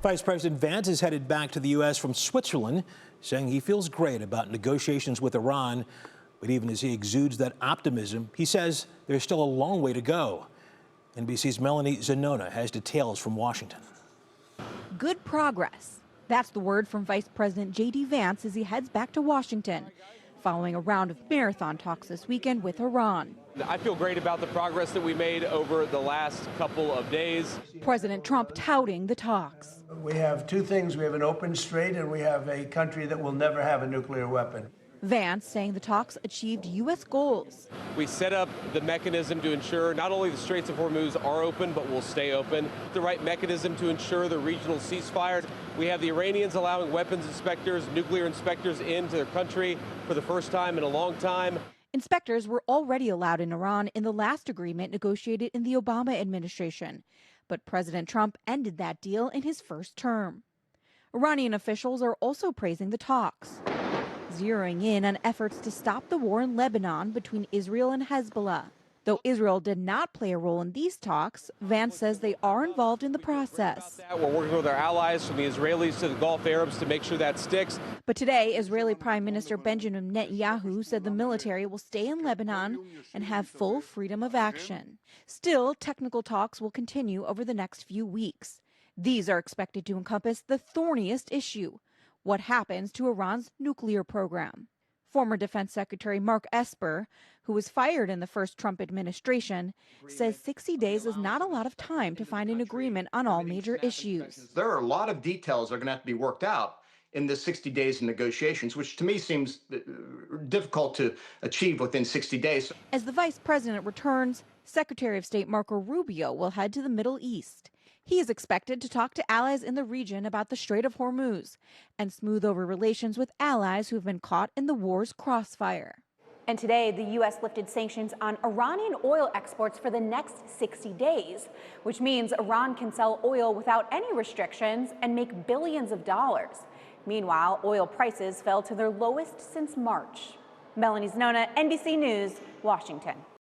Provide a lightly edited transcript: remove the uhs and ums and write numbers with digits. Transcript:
Vice President Vance is headed back to the U.S. from Switzerland, saying he feels great about negotiations with Iran. But even as he exudes that optimism, he says there's still a long way to go. NBC's Melanie Zanona has details from Washington. Good progress. That's the word from Vice President JD Vance as he heads back to Washington, following a round of marathon talks this weekend with Iran. I feel great about the progress that we made over the last couple of days. President Trump touting the talks. We have two things. We have an open strait, and we have a country that will never have a nuclear weapon. Vance saying the talks achieved U.S. goals. We set up the mechanism to ensure not only the Straits of Hormuz are open, but will stay open. The right mechanism to ensure the regional ceasefire. We have the Iranians allowing weapons inspectors, nuclear inspectors into their country for the first time in a long time. Inspectors were already allowed in Iran in the last agreement negotiated in the Obama administration. But President Trump ended that deal in his first term. Iranian officials are also praising the talks, zeroing in on efforts to stop the war in Lebanon between Israel and Hezbollah. Though Israel did not play a role in these talks, Vance says they are involved in the process. We're working with our allies, from the Israelis to the Gulf Arabs, to make sure that sticks. But today, Israeli Prime Minister Benjamin Netanyahu said the military will stay in Lebanon and have full freedom of action. Still, technical talks will continue over the next few weeks. These are expected to encompass the thorniest issue: what happens to Iran's nuclear program. Former Defense Secretary Mark Esper, who was fired in the first Trump administration, says 60 days is not a lot of time to find an agreement on all major issues. There are a lot of details that are going to have to be worked out in the 60 days of negotiations, which to me seems difficult to achieve within 60 days. As the vice president returns, Secretary of State Marco Rubio will head to the Middle East. He is expected to talk to allies in the region about the Strait of Hormuz and smooth over relations with allies who have been caught in the war's crossfire. And today, the U.S. lifted sanctions on Iranian oil exports for the next 60 days, which means Iran can sell oil without any restrictions and make billions of dollars. Meanwhile, oil prices fell to their lowest since March. Melanie Zanona, NBC News, Washington.